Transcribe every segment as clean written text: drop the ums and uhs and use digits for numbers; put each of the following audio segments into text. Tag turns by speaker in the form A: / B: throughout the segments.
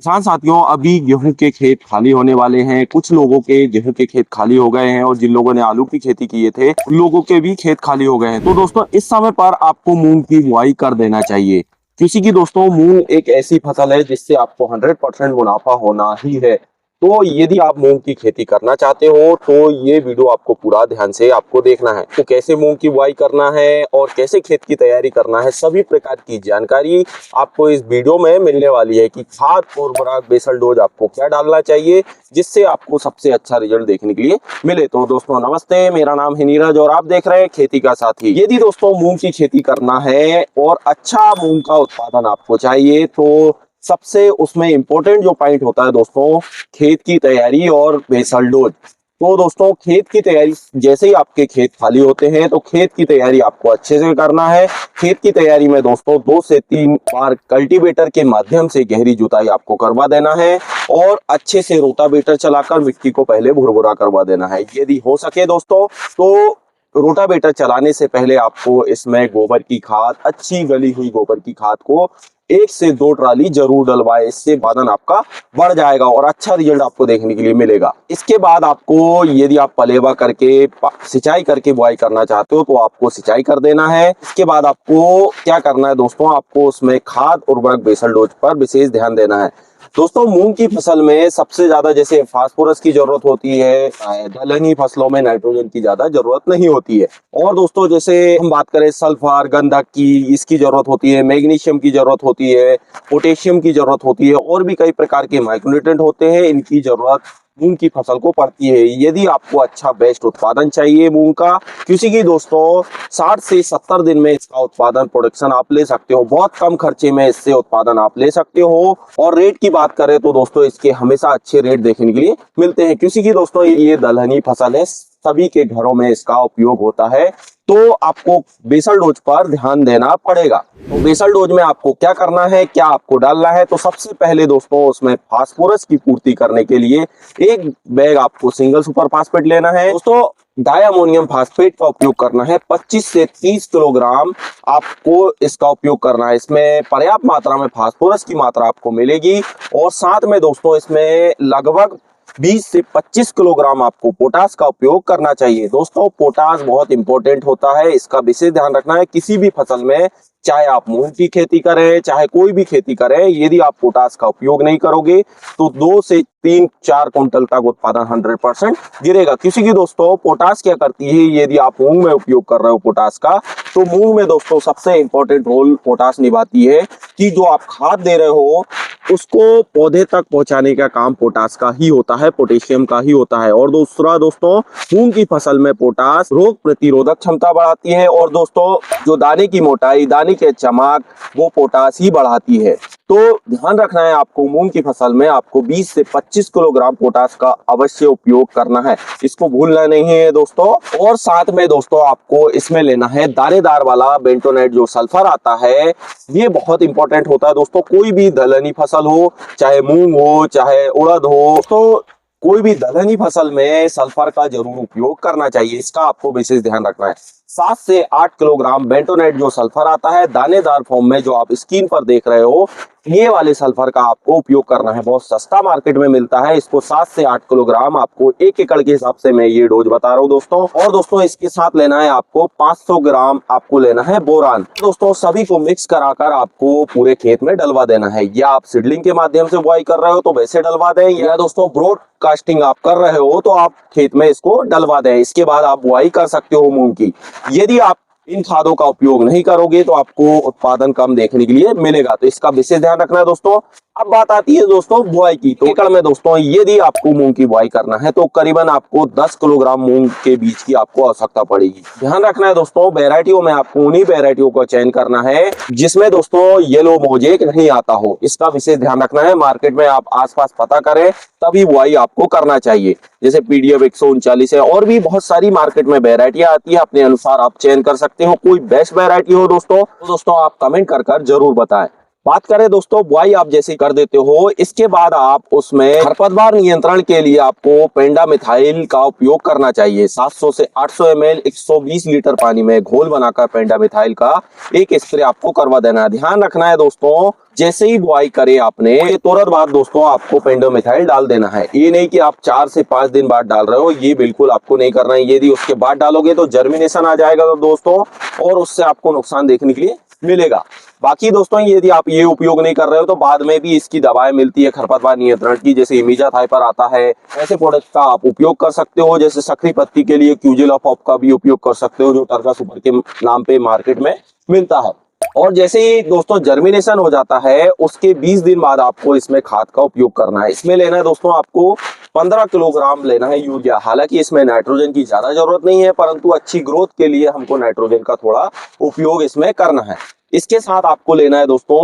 A: किसान साथियों, अभी गेहूं के खेत खाली होने वाले हैं। कुछ लोगों के गेहूं के खेत खाली हो गए हैं और जिन लोगों ने आलू की खेती किए थे उन लोगों के भी खेत खाली हो गए हैं। तो दोस्तों, इस समय पर आपको मूंग की बुआई कर देना चाहिए, क्योंकि दोस्तों मूंग एक ऐसी फसल है जिससे आपको 100% मुनाफा होना ही है। तो यदि आप मूंग की खेती करना चाहते हो तो ये वीडियो आपको पूरा ध्यान से आपको देखना है। तो कैसे मूंग की बुआई करना है और कैसे खेत की तैयारी करना है, सभी प्रकार की जानकारी आपको इस वीडियो में मिलने वाली है कि खाद उर्वरक बेसल डोज आपको क्या डालना चाहिए जिससे आपको सबसे अच्छा रिजल्ट देखने के लिए मिले। तो दोस्तों नमस्ते, मेरा नाम है नीरज और आप देख रहे हैं खेती का साथी। यदि दोस्तों मूंग की खेती करना है और अच्छा मूंग का उत्पादन आपको चाहिए तो सबसे उसमें इंपॉर्टेंट जो पॉइंट होता है दोस्तों, खेत की तैयारी और बेसल डोज। तो दोस्तों खेत की तैयारी, जैसे ही आपके खेत खाली होते हैं तो खेत की तैयारी आपको अच्छे से करना है। खेत की तैयारी में दोस्तों 2 से 3 बार कल्टीवेटर के माध्यम से गहरी जुताई आपको करवा देना है और अच्छे से रोटावेटर चलाकर मिट्टी को पहले भुरभुरा करवा देना है। यदि हो सके दोस्तों तो रोटावेटर चलाने से पहले आपको इसमें गोबर की खाद, अच्छी गली हुई गोबर की खाद को 1 से 2 ट्राली जरूर डलवाए। इससे उत्पादन आपका बढ़ जाएगा और अच्छा रिजल्ट आपको देखने के लिए मिलेगा। इसके बाद आपको, यदि आप पलेवा करके सिंचाई करके बुआई करना चाहते हो तो आपको सिंचाई कर देना है। इसके बाद आपको क्या करना है दोस्तों, आपको उसमें खाद उर्वरक बेसल डोज पर विशेष ध्यान देना है। दोस्तों मूंग की फसल में सबसे ज्यादा जैसे फास्फोरस की जरूरत होती है, दलहनी फसलों में नाइट्रोजन की ज्यादा जरूरत नहीं होती है। और दोस्तों जैसे हम बात करें सल्फर, गंधक की, इसकी जरूरत होती है, मैग्नीशियम की जरूरत होती है, पोटेशियम की जरूरत होती है और भी कई प्रकार के माइक्रोन्यूट्रिएंट होते हैं, इनकी जरूरत मूंग की फसल को पड़ती है। यदि आपको अच्छा बेस्ट उत्पादन चाहिए मूंग का, क्योंकि दोस्तों 60 से 70 दिन में इसका उत्पादन प्रोडक्शन आप ले सकते हो, बहुत कम खर्चे में इससे उत्पादन आप ले सकते हो। और रेट की बात करें तो दोस्तों इसके हमेशा अच्छे रेट देखने के लिए मिलते हैं, क्योंकि दोस्तों ये दलहनी फसल है, सभी के घरों में इसका उपयोग होता है। तो आपको बेसल डोज पर ध्यान देना पड़ेगा। तो बेसल डोज में आपको क्या करना है, क्या आपको डालना है, तो सबसे पहले दोस्तों उसमें फास्फोरस की पूर्ति करने के लिए एक बैग आपको सिंगल सुपर फास्फेट लेना है। दोस्तों डाई अमोनियम फास्फेट का उपयोग करना है, 25 से 30 किलोग्राम आपको इसका उपयोग करना है। इसमें पर्याप्त मात्रा में फास्फोरस की मात्रा आपको मिलेगी और साथ में दोस्तों इसमें लगभग 20 से 25 किलोग्राम आपको पोटास का उपयोग करना चाहिए। दोस्तों पोटास बहुत इंपॉर्टेंट होता है, इसका विशेष ध्यान रखना है किसी भी फसल में, चाहे आप मूंग की खेती करें चाहे कोई भी खेती करें। यदि आप पोटास का उपयोग नहीं करोगे तो 2 से 3-4 क्विंटल तक उत्पादन 100% गिरेगा। क्योंकि दोस्तों पोटास क्या करती है, यदि आप मूंग में उपयोग कर रहे हो पोटास का, तो मूंग में दोस्तों सबसे इंपॉर्टेंट रोल पोटास निभाती है कि जो आप खाद दे रहे हो उसको पौधे तक पहुंचाने का काम पोटास का ही होता है, पोटेशियम का ही होता है। और दूसरा दोस्तों, मूंग की फसल में पोटास रोग प्रतिरोधक क्षमता बढ़ाती है और दोस्तों जो दाने की मोटाई, दाने के चमक, वो पोटास ही बढ़ाती है। तो ध्यान रखना है आपको, मूंग की फसल में आपको 20 से 25 किलोग्राम पोटास का अवश्य उपयोग करना है, इसको भूलना नहीं है दोस्तों। और साथ में दोस्तों आपको इसमें लेना है दानेदार वाला बेंटोनेट जो सल्फर आता है, ये बहुत इंपॉर्टेंट होता है दोस्तों। कोई भी दलहनी फसल हो, चाहे मूंग हो चाहे उड़द हो, तो कोई भी दलहनी फसल में सल्फर का जरूर उपयोग करना चाहिए, इसका आपको विशेष ध्यान रखना है। 7 से 8 किलोग्राम बेंटोनेट जो सल्फर आता है दानेदार फॉर्म में, जो आप स्क्रीन पर देख रहे हो, ये वाले सल्फर का आपको उपयोग करना है। बहुत सस्ता मार्केट में मिलता है, इसको 7 से 8 किलोग्राम आपको 1 एकड़ के हिसाब से मैं ये डोज बता रहा हूँ दोस्तों। और दोस्तों इसके साथ लेना है आपको 500 ग्राम आपको लेना है बोरान। दोस्तों सभी को मिक्स कराकर आपको पूरे खेत में डलवा देना है। या आप सीडलिंग के माध्यम से बुआई कर रहे हो तो वैसे डलवा दें, या दोस्तों ब्रॉडकास्टिंग आप कर रहे हो तो आप खेत में इसको डलवा दें। इसके बाद आप बुआई कर सकते हो मूंग की। यदि आप इन खादों का उपयोग नहीं करोगे तो आपको उत्पादन कम देखने के लिए मिलेगा, तो इसका विशेष ध्यान रखना है दोस्तों। अब बात आती है दोस्तों बुआई की। तो एकड़ में दोस्तों यदि आपको मूंग की बुआई करना है तो करीबन आपको 10 किलोग्राम मूंग के बीज की आपको आवश्यकता पड़ेगी। ध्यान रखना है दोस्तों, वैरायटियों में आपको उन्हीं वैरायटियों का चयन करना है जिसमें दोस्तों येलो मोजेक नहीं आता हो, इसका विशेष ध्यान रखना है। मार्केट में आप आसपास पता करें तभी बुआई आपको करना चाहिए। जैसे पीडीएफ 139 है और भी बहुत सारी मार्केट में वैरायटियां आती है, अपने अनुसार आप चयन कर सकते हो। कोई बेस्ट वैरायटी हो दोस्तों तो दोस्तों आप कमेंट कर जरूर बताएं। बात करें दोस्तों बुआई आप जैसे कर देते हो, इसके बाद आप उसमें खरपतवार नियंत्रण के लिए आपको पेंडामिथाइल का उपयोग करना चाहिए। 700 से 800 ml 120 लीटर पानी में घोल बनाकर पेंडामिथाइल का एक स्प्रे आपको करवा देना है। ध्यान रखना है दोस्तों, जैसे ही बुआई करे आपने तुरंत बाद दोस्तों आपको पेंडामिथाइल डाल देना है। ये नहीं कि आप 4 से 5 दिन बाद डाल रहे हो, ये बिल्कुल आपको नहीं करना है। यदि उसके बाद डालोगे तो जर्मिनेशन आ जाएगा तो दोस्तों, और उससे आपको नुकसान देखने के लिए मिलेगा। बाकी दोस्तों यदि आप ये उपयोग नहीं कर रहे हो तो बाद में भी इसकी दवाएं मिलती है खरपतवार नियंत्रण की, जैसे इमिजाथाइपर आता है। ऐसे प्रोडक्ट का आप उपयोग कर सकते हो, जैसे सकरी पत्ती के लिए क्यूजिलापॉप का भी उपयोग कर सकते हो, जो टर्का सुपर के नाम पे मार्केट में मिलता है। और जैसे ही दोस्तों जर्मिनेशन हो जाता है उसके 20 दिन बाद आपको इसमें खाद का उपयोग करना है। इसमें लेना है दोस्तों आपको 15 किलोग्राम लेना है यूरिया। हालांकि इसमें नाइट्रोजन की ज्यादा जरूरत नहीं है, परंतु अच्छी ग्रोथ के लिए हमको नाइट्रोजन का थोड़ा उपयोग इसमें करना है। इसके साथ आपको लेना है दोस्तों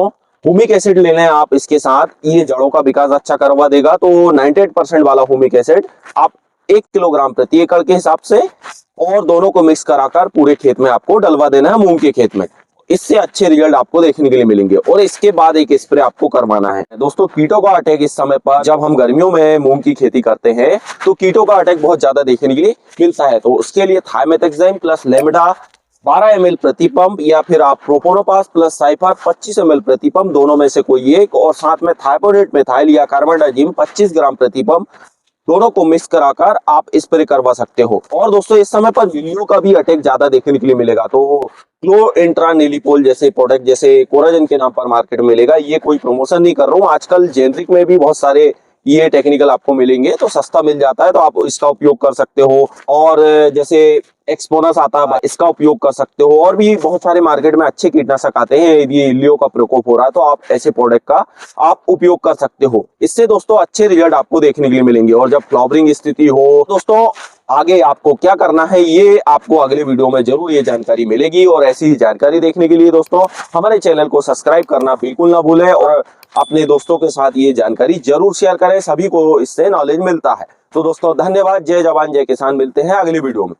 A: हुमिक एसिड लेना है आप इसके साथ, ये जड़ों का विकास अच्छा करवा देगा। तो 98% वाला हुमिक एसिड आप 1 किलोग्राम प्रति एकड़ के हिसाब से, और दोनों को मिक्स कराकर पूरे खेत में आपको डलवा देना है मूंग के खेत में। इससे अच्छे रिजल्ट आपको देखने के लिए मिलेंगे। और इसके बाद एक स्प्रे आपको करवाना है दोस्तों कीटों का अटैक। इस समय पर जब हम गर्मियों में मूंग की खेती करते हैं तो कीटों का अटैक बहुत ज्यादा देखने के लिए मिलता है। तो उसके लिए थाइमेथाक्साम प्लस लेमिडा 12 ml प्रति पंप, या फिर आप प्रोपोनोपास प्लस साइफर 25 ml प्रति पंप, दोनों में से कोई एक, और साथ में थाइपोडेट मिथाइल या कार्बेंडाजिम 25 ग्राम प्रति पंप, दोनों को मिक्स कराकर आप स्प्रे करवा सकते हो। और दोस्तों इस समय पर इल्लियों का भी अटैक ज्यादा देखने के लिए मिलेगा, तो क्लोएंट्रानिलीपोल जैसे प्रोडक्ट जैसे कोराजन के नाम पर मार्केट में मिलेगा। ये कोई प्रमोशन नहीं कर रहा हूँ, आजकल जेनरिक में भी बहुत सारे ये टेक्निकल आपको मिलेंगे, तो सस्ता मिल जाता है, तो आप इसका उपयोग कर सकते हो। और जैसे एक्सपोनस आता है इसका उपयोग कर सकते हो, और भी बहुत सारे मार्केट में अच्छे कीटनाशक आते हैं। यदि इल्लियों का प्रकोप हो रहा है तो आप ऐसे प्रोडक्ट का आप उपयोग कर सकते हो। इससे दोस्तों अच्छे रिजल्ट आपको देखने के लिए मिलेंगे। और जब फ्लावरिंग स्थिति हो दोस्तों, आगे आपको क्या करना है ये आपको अगले वीडियो में जरूर ये जानकारी मिलेगी। और ऐसी ही जानकारी देखने के लिए दोस्तों हमारे चैनल को सब्सक्राइब करना बिल्कुल ना भूलें, और अपने दोस्तों के साथ ये जानकारी जरूर शेयर करें, सभी को इससे नॉलेज मिलता है। तो दोस्तों धन्यवाद। जय जवान जय किसान, मिलते हैं अगली वीडियो में।